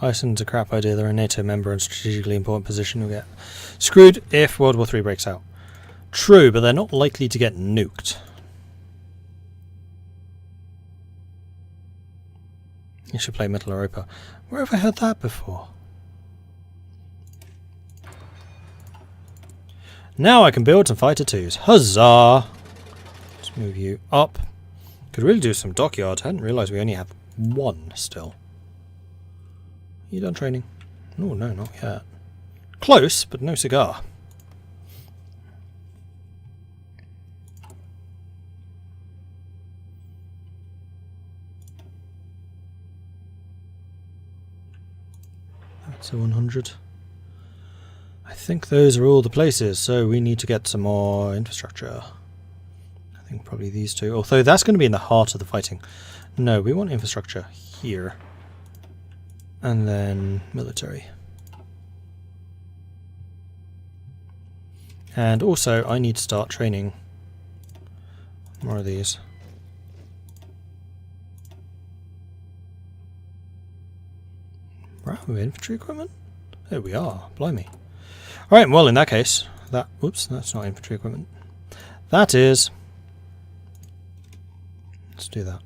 Iceland's a crap idea. They're a NATO member and strategically important position. You'll get screwed if World War III breaks out. True, but they're not likely to get nuked. You should play Middle Europa. Where have I heard that before? Now I can build some fighter twos. Huzzah! Let's move you up. Could really do some dockyards. I hadn't realised we only have one still. You done training? Oh no, not yet. Close, but no cigar. That's a 100. I think those are all the places, so we need to get some more infrastructure. I think probably these two. Although that's going to be in the heart of the fighting. No, we want infrastructure here. And then military. And also I need to start training more of these. Wow, infantry equipment? There we are, blimey. Alright, well in that case, whoops, that's not infantry equipment. That is... Let's do that.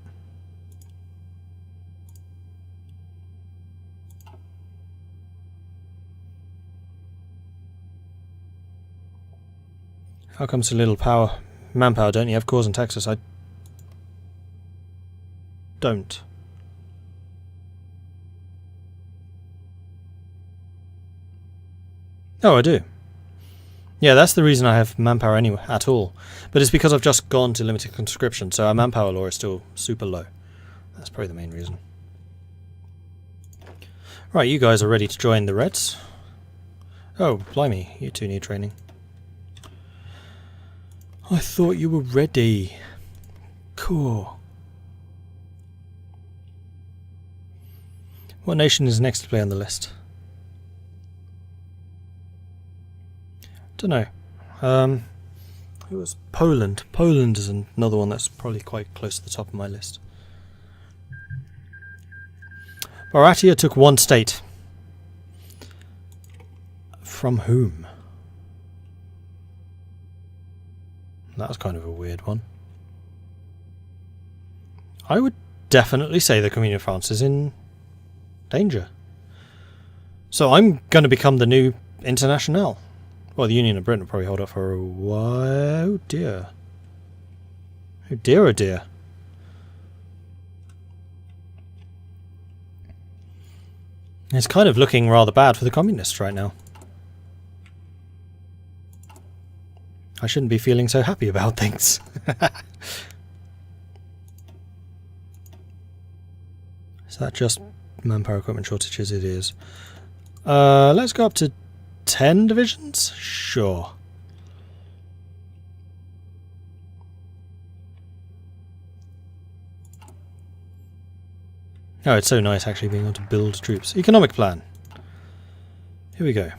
How come so little manpower don't you have cores in Texas? I don't. Oh, I do. Yeah, that's the reason I have manpower anyway at all. But it's because I've just gone to limited conscription, so our manpower law is still super low. That's probably the main reason. Right, you guys are ready to join the Reds. Oh, blimey, you two need training. I thought you were ready. Cool. What nation is next to play on the list? Don't know. It was Poland. Poland is another one that's probably quite close to the top of my list. Baratia took one state. From whom? That was kind of a weird one. I would definitely say the Communion of France is in danger. So I'm going to become the new Internationale. Well, the Union of Britain will probably hold up for a while. Oh dear. Oh dear, oh dear. It's kind of looking rather bad for the communists right now. I shouldn't be feeling so happy about things. Is that just manpower equipment shortages? It is. Let's go up to 10 divisions? Sure. Oh, it's so nice actually being able to build troops. Economic plan. Here we go.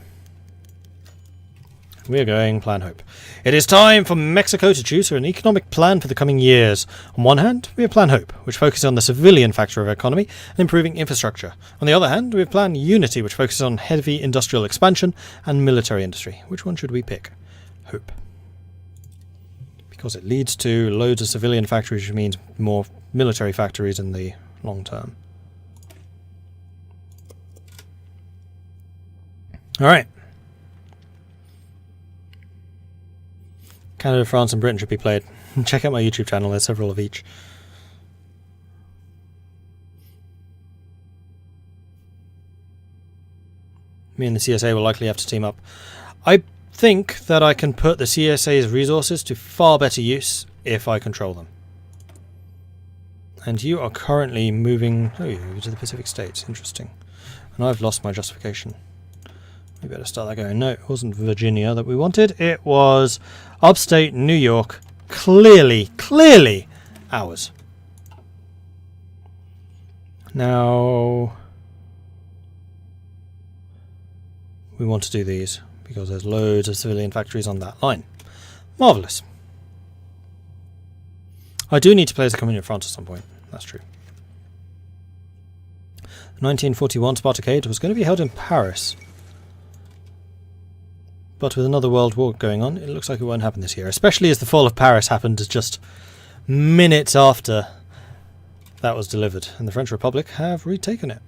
We are going Plan Hope. It is time for Mexico to choose an economic plan for the coming years. On one hand, we have Plan Hope, which focuses on the civilian factor of our economy and improving infrastructure. On the other hand, we have Plan Unity, which focuses on heavy industrial expansion and military industry. Which one should we pick? Hope. Because it leads to loads of civilian factories, which means more military factories in the long term. Alright. Canada, France and Britain should be played. Check out my YouTube channel, there's several of each. Me and the CSA will likely have to team up. I think that I can put the CSA's resources to far better use if I control them. And you are currently moving to the Pacific States. Interesting. And I've lost my justification. We better start that going. No, it wasn't Virginia that we wanted. It was upstate New York. Clearly ours. Now, we want to do these because there's loads of civilian factories on that line. Marvellous. I do need to play as the Communion of France at some point. That's true. 1941 Spartacade was going to be held in Paris. But with another world war going on, it looks like it won't happen this year. Especially as the fall of Paris happened just minutes after that was delivered. And the French Republic have retaken it.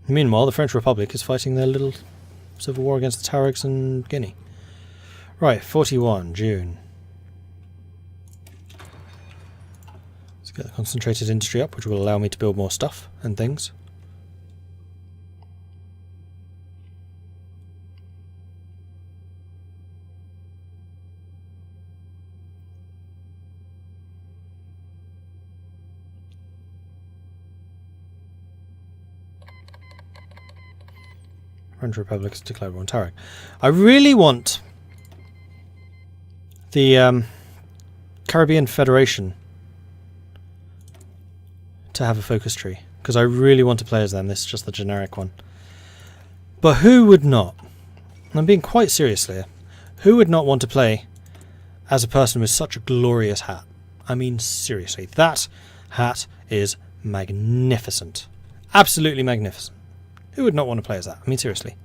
Meanwhile, the French Republic is fighting their little civil war against the Tuaregs and Guinea. Right, 41, June. Let's get the concentrated industry up, which will allow me to build more stuff and things. French Republic has declared war on Tuareg. I really want the Caribbean Federation to have a focus tree, because I really want to play as them. This is just the generic one. But who would not? And I'm being quite serious here. Who would not want to play as a person with such a glorious hat? I mean, seriously, that hat is magnificent. Absolutely magnificent. Who would not want to play as that? I mean, seriously.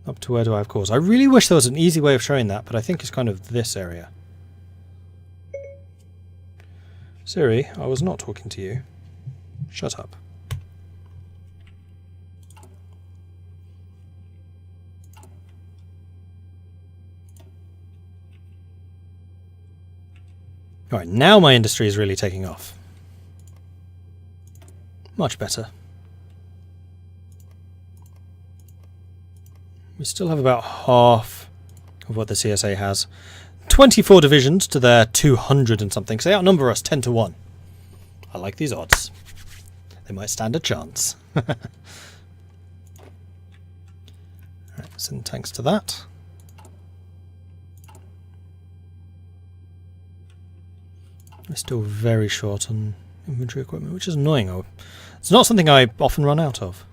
Up to where do I have cause? I really wish there was an easy way of showing that, but I think it's kind of this area. Siri, I was not talking to you. Shut up. Alright, now my industry is really taking off. Much better. We still have about half of what the CSA has. 24 divisions to their 200 and something, so they outnumber us 10 to 1. I like these odds. They might stand a chance. Alright, send tanks to that. We're still very short on infantry equipment, which is annoying. It's not something I often run out of.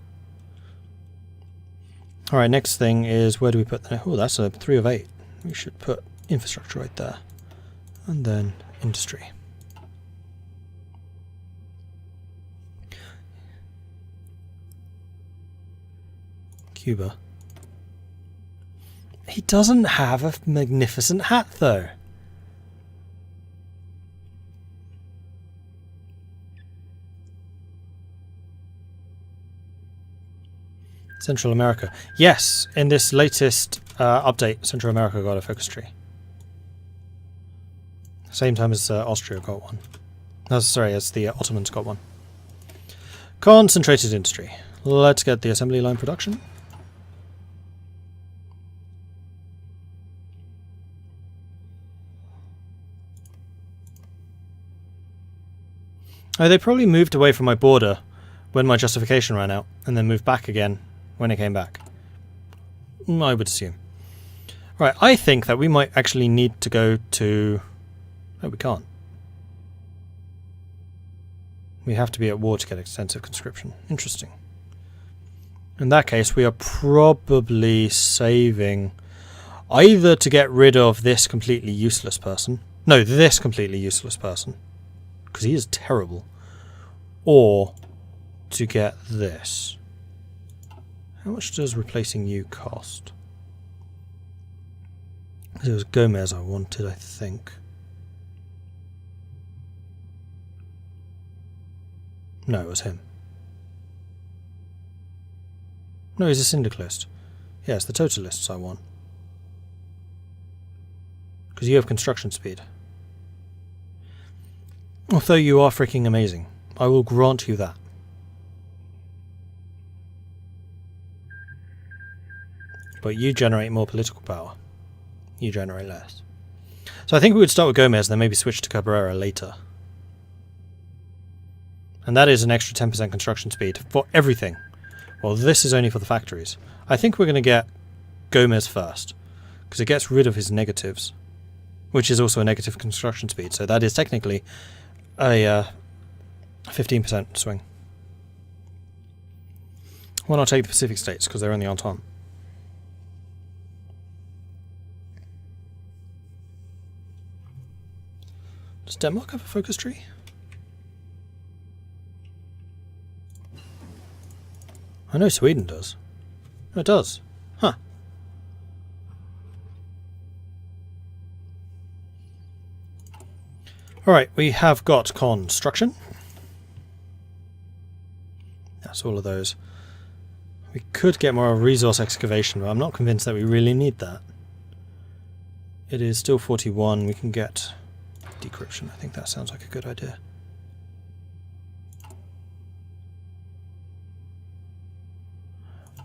Alright, next thing is, where do we put that? Oh, that's a 3 of 8. We should put infrastructure right there. And then industry. Cuba. He doesn't have a magnificent hat, though. Central America. Yes, in this latest update, Central America got a focus tree. Same time as Austria got one. No, sorry, as the Ottomans got one. Concentrated industry. Let's get the assembly line production. Oh, they probably moved away from my border when my justification ran out, and then moved back again when it came back. I would assume. Right, I think that we might actually need to go to... No, we can't. We have to be at war to get extensive conscription. Interesting. In that case, we are probably saving either to get rid of this completely useless person. No, this completely useless person. Because he is terrible. Or to get this. How much does replacing you cost? It was Gomez I wanted, I think. No, it was him. No, he's a syndicalist. Yes, the totalists I want. Because you have construction speed. Although you are freaking amazing. I will grant you that. But you generate more political power. You generate less. So I think we would start with Gomez and then maybe switch to Cabrera later. And that is an extra 10% construction speed for everything. Well, this is only for the factories. I think we're going to get Gomez first, because it gets rid of his negatives, which is also a negative construction speed. So that is technically a 15% swing. Why not take the Pacific states, because they're in the Entente. Does Does Denmark have a focus tree? I know Sweden does. Oh, it does. Huh. Alright, we have got construction. That's all of those. We could get more resource excavation, but I'm not convinced that we really need that. It is still 41. We can get decryption. I think that sounds like a good idea.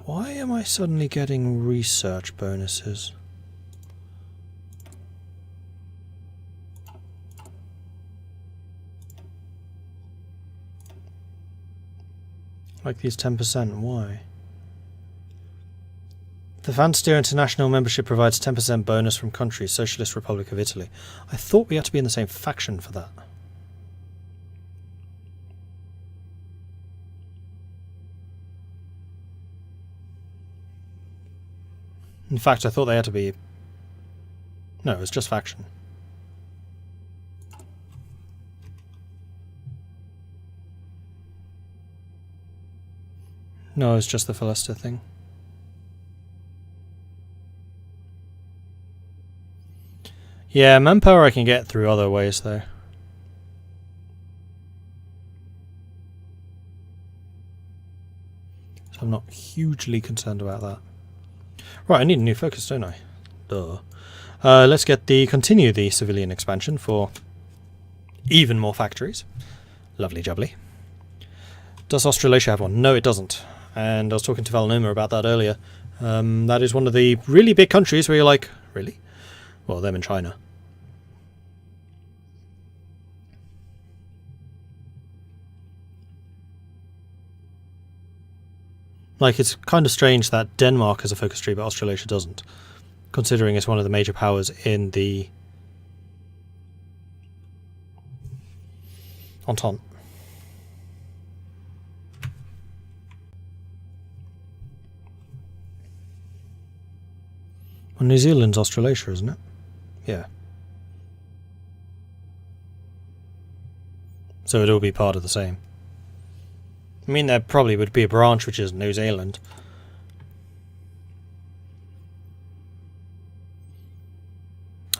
Why am I suddenly getting research bonuses? Like these 10%, why? The Vansteer International membership provides 10% bonus from country, Socialist Republic of Italy. I thought we had to be in the same faction for that. In fact, I thought they had to be... No, it was just faction. No, it's just the Philista thing. Yeah, manpower I can get through other ways though. So I'm not hugely concerned about that. Right, I need a new focus, don't I? Duh. Let's continue the civilian expansion for even more factories. Lovely jubbly. Does Australasia have one? No, it doesn't. And I was talking to Valnoma about that earlier. That is one of the really big countries where you're like, really? Well, them in China. Like, it's kind of strange that Denmark has a focus tree, but Australasia doesn't. Considering it's one of the major powers in the Entente. Well, New Zealand's Australasia, isn't it? Yeah. So it'd all be part of the same. I mean, there probably would be a branch which is New Zealand.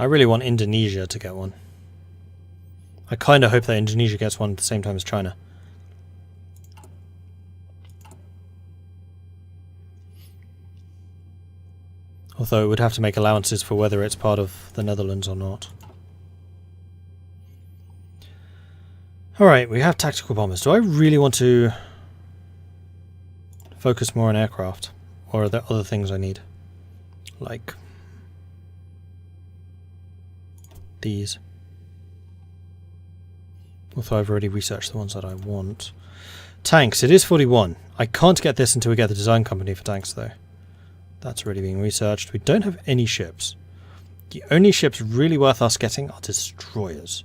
I really want Indonesia to get one. I kind of hope that Indonesia gets one at the same time as China. Although it would have to make allowances for whether it's part of the Netherlands or not. Alright, we have tactical bombers. Do I really want to focus more on aircraft? Or are there other things I need? Like these. Although I've already researched the ones that I want. Tanks, it is 41. I can't get this until we get the design company for tanks though. That's already being researched. We don't have any ships. The only ships really worth us getting are destroyers.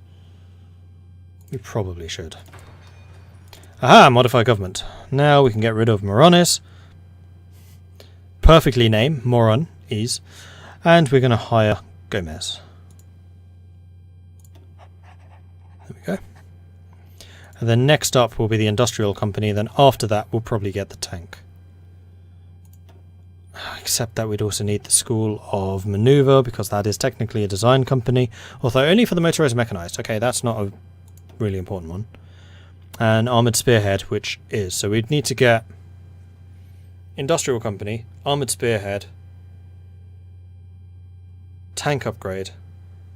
We probably should. Aha! Modify government. Now we can get rid of Moronis. Perfectly named Moron is. And we're going to hire Gomez. There we go. And then next up will be the industrial company. Then after that we'll probably get the tank. Except that we'd also need the School of Maneuver, because that is technically a design company. Although only for the motorized mechanized. Okay, that's not a really important one. And Armoured Spearhead, which is. So we'd need to get Industrial Company, Armoured Spearhead, Tank Upgrade.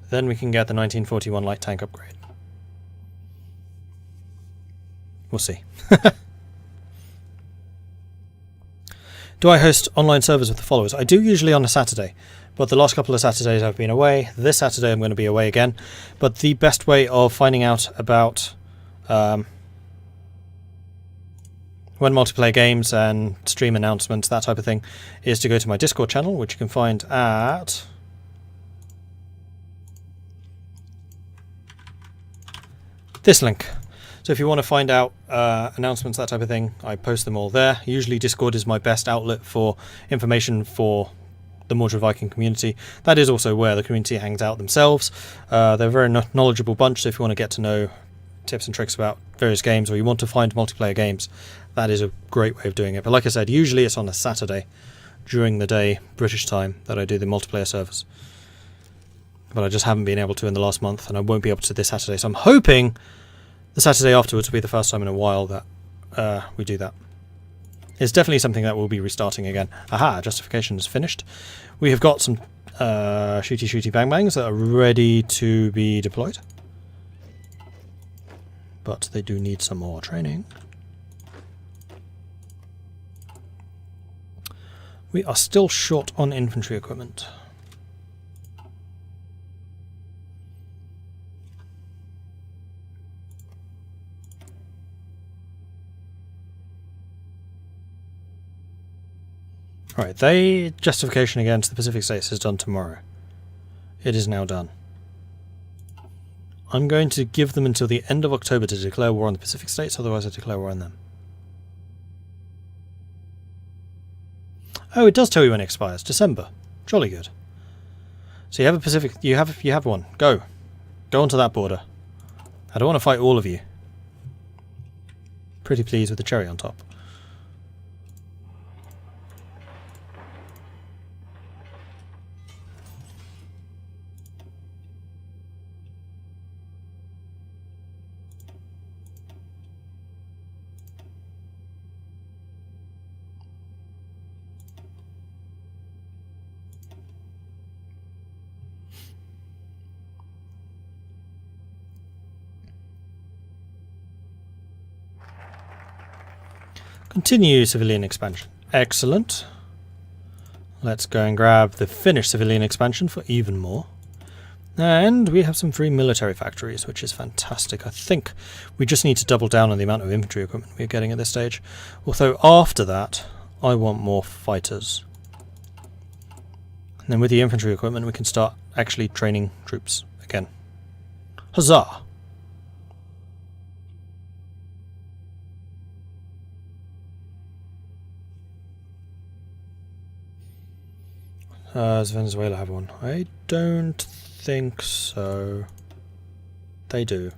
Then we can get the 1941 Light Tank Upgrade. We'll see. Do I host online servers with the followers? I do usually on a Saturday, but the last couple of Saturdays I've been away. This Saturday I'm going to be away again. But the best way of finding out about when multiplayer games and stream announcements, that type of thing, is to go to my Discord channel, which you can find at this link. So if you want to find out announcements, that type of thing, I post them all there. Usually Discord is my best outlet for information for the Mordred Viking community. That is also where the community hangs out themselves. They're a very knowledgeable bunch, so if you want to get to know tips and tricks about various games, or you want to find multiplayer games, that is a great way of doing it. But like I said, usually it's on a Saturday during the day, British time, that I do the multiplayer servers. But I just haven't been able to in the last month, and I won't be able to this Saturday. So I'm hoping the Saturday afterwards will be the first time in a while that we do that. It's definitely something that we'll be restarting again. Aha, justification is finished. We have got some shooty shooty bang bangs that are ready to be deployed. But they do need some more training. We are still short on infantry equipment. Alright, the justification against the Pacific States is done tomorrow. It is now done. I'm going to give them until the end of October to declare war on the Pacific States, otherwise I declare war on them. Oh, it does tell you when it expires. December. Jolly good. So you have a Pacific... You have one. Go. Go onto that border. I don't want to fight all of you. Pretty pleased with the cherry on top. Continue civilian expansion. Excellent. Let's go and grab the Finnish civilian expansion for even more. And we have some free military factories, which is fantastic. I think we just need to double down on the amount of infantry equipment we're getting at this stage. Although after that, I want more fighters. And then with the infantry equipment, we can start actually training troops again. Huzzah! Does Venezuela have one? I don't think so. They do.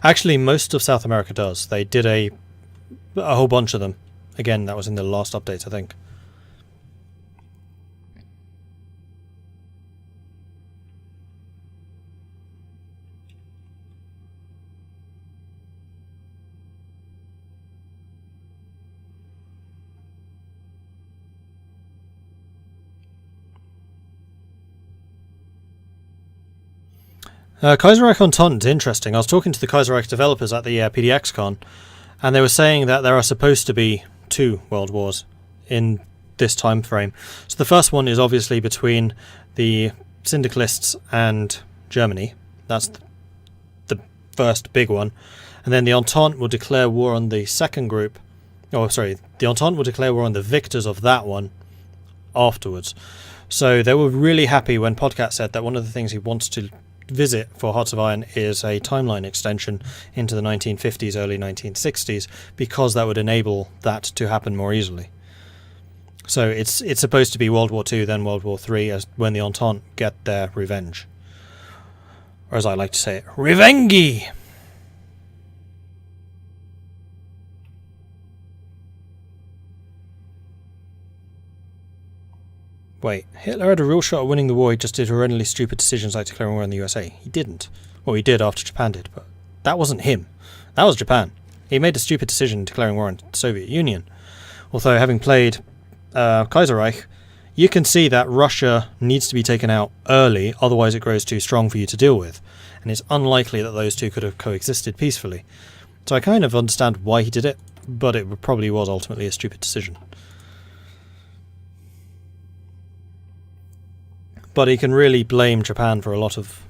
Actually, most of South America does. They did a whole bunch of them. Again, that was in the last update, I think. Kaiserreich Entente, interesting. I was talking to the Kaiserreich developers at the PDXCon, and they were saying that there are supposed to be 2 world wars in this time frame. So the first one is obviously between the syndicalists and Germany. That's the first big one. And then the Entente will declare war on the second group. Oh, sorry. The Entente will declare war on the victors of that one afterwards. So they were really happy when Podcat said that one of the things he wants to visit for Hearts of Iron is a timeline extension into the 1950s, early 1960s, because that would enable that to happen more easily. So it's supposed to be World War II, then World War III, as when the Entente get their revenge. Or as I like to say it, Revengi! Wait, Hitler had a real shot at winning the war, he just did horrendously stupid decisions like declaring war on the USA. He didn't. Well, he did after Japan did, but that wasn't him. That was Japan. He made a stupid decision declaring war on the Soviet Union. Although, having played Kaiserreich, you can see that Russia needs to be taken out early, otherwise it grows too strong for you to deal with. And it's unlikely that those two could have coexisted peacefully. So I kind of understand why he did it, but it probably was ultimately a stupid decision. But he can really blame Japan for a lot of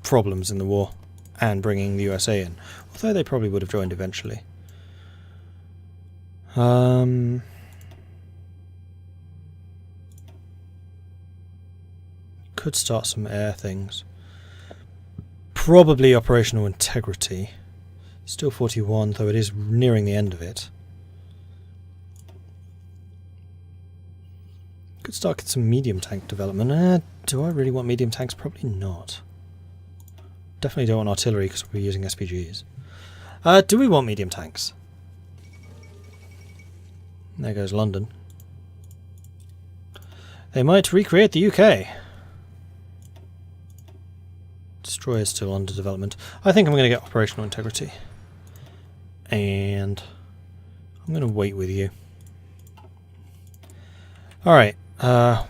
problems in the war and bringing the USA in. Although they probably would have joined eventually. Could start some air things. Probably operational integrity. Still 41, though it is nearing the end of it. Could start with some medium tank development. Do I really want medium tanks? Probably not. Definitely don't want artillery because we'll be using SPGs. Do we want medium tanks? There goes London. They might recreate the UK. Destroyer is still under development. I think I'm going to get operational integrity. And I'm going to wait with you. Alright,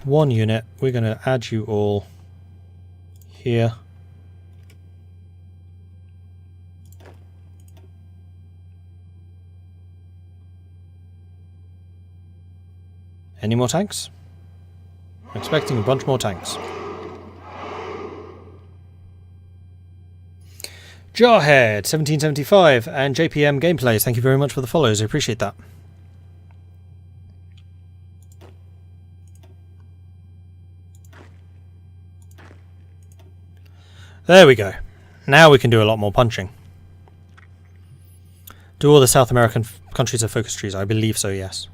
one unit. We're going to add you all here. Any more tanks? I'm expecting a bunch more tanks. Jarhead, 1775, and JPM Gameplays, thank you very much for the follows, I appreciate that. There we go. Now we can do a lot more punching. Do all the South American countries have focus trees? I believe so, yes.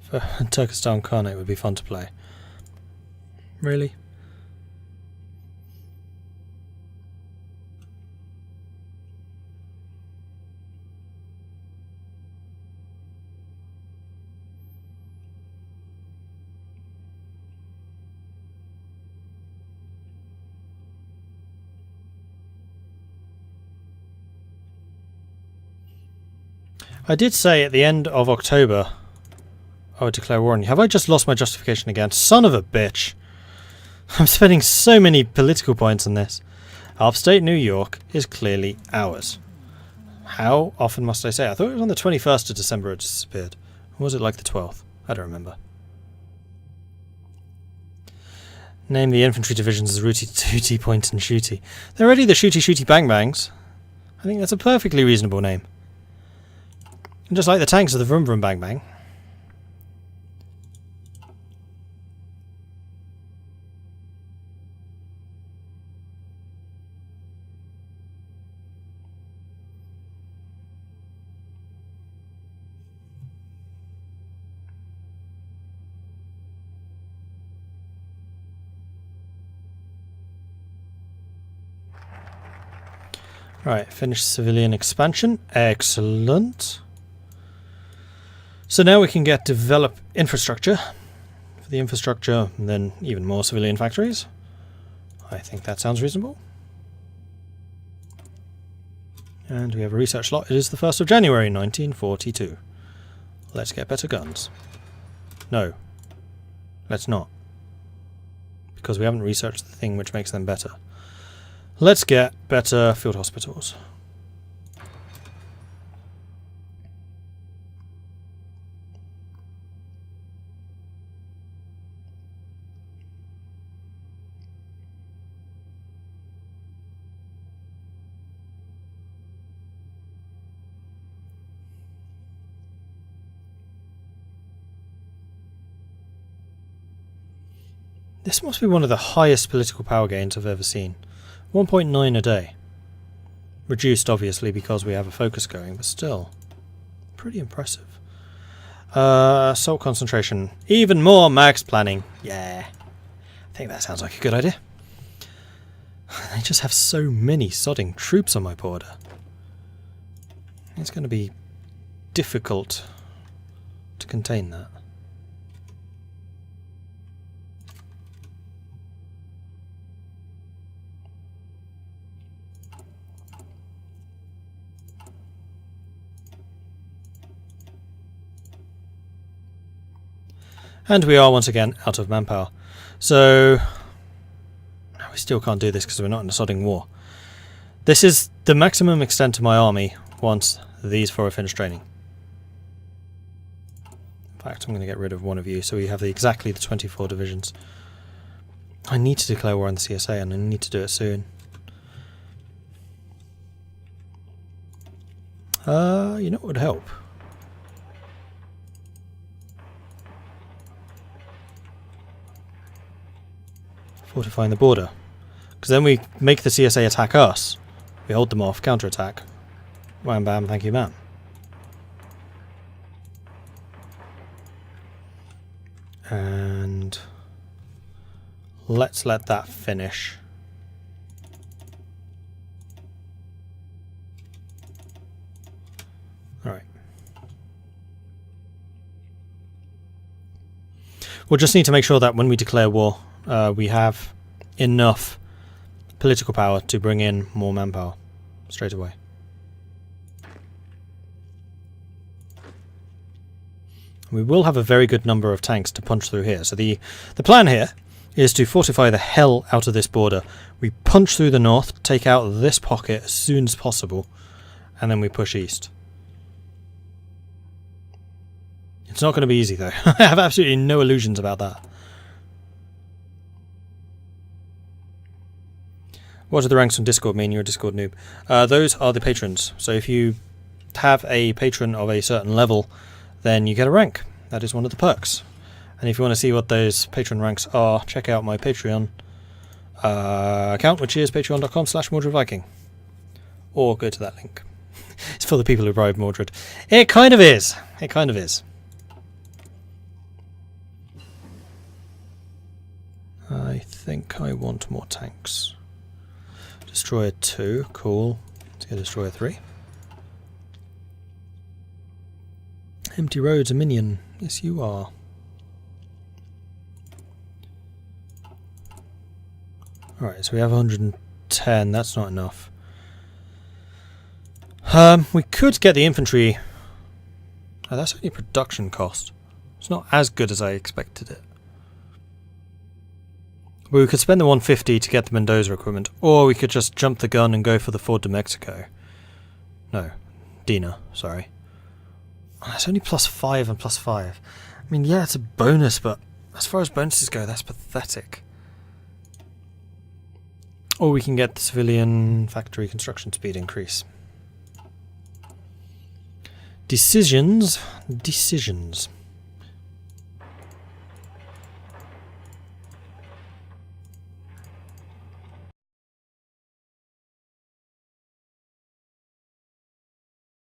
For Turkestan Khanate would be fun to play. Really? I did say at the end of October I would declare war on you. Have I just lost my justification again? Son of a bitch! I'm spending so many political points on this. Upstate New York is clearly ours. How often must I say? I thought it was on the 21st of December it disappeared. Or was it like the 12th? I don't remember. Name the infantry divisions as Rooty, Tooty, Point and Shooty. They're already the Shooty, Shooty, Bang Bangs. I think that's a perfectly reasonable name. And just like the tanks are the Vroom Vroom Bang Bang. Right, finish civilian expansion. Excellent. So now we can get develop infrastructure. For the infrastructure, and then even more civilian factories. I think that sounds reasonable. And we have a research slot. It is the 1st of January 1942. Let's get better guns. No. Let's not. Because we haven't researched the thing which makes them better. Let's get better field hospitals. This must be one of the highest political power gains I've ever seen. 1.9 a day. Reduced, obviously, because we have a focus going, but still. Pretty impressive. Assault concentration. Even more max planning. Yeah. I think that sounds like a good idea. They just have so many sodding troops on my border. It's going to be difficult to contain that. And we are once again out of manpower. So we still can't do this because we're not in a sodding war. This is the maximum extent of my army once these four are finished training. In fact, I'm going to get rid of one of you so we have exactly the 24 divisions. I need to declare war on the CSA and I need to do it soon. You know what would help? Fortifying the border. Because then we make the CSA attack us. We hold them off, counterattack. Wham bam, thank you ma'am. And let's let that finish. Alright. We'll just need to make sure that when we declare war, we have enough political power to bring in more manpower straight away. We will have a very good number of tanks to punch through here. So the plan here is to fortify the hell out of this border. We punch through the north, take out this pocket as soon as possible, and then we push east. It's not going to be easy though. I have absolutely no illusions about that. What do the ranks on Discord mean? You're a Discord noob. Those are the patrons. So if you have a patron of a certain level, then you get a rank. That is one of the perks. And if you want to see what those patron ranks are, check out my Patreon account, which is patreon.com/MordredViking. Or go to that link. It's for the people who bribe Mordred. It kind of is. It kind of is. I think I want more tanks. Destroyer 2, cool. Let's get Destroyer 3. Empty roads, a minion. Yes, you are. Alright, so we have 110. That's not enough. We could get the infantry. Oh, that's only production cost. It's not as good as I expected it. But we could spend the 150 to get the Mendoza equipment, or we could just jump the gun and go for the Ford de Mexico. No, Dina, sorry. It's only +5 and +5. I mean, yeah, it's a bonus, but as far as bonuses go, that's pathetic. Or we can get the civilian factory construction speed increase. Decisions. Decisions.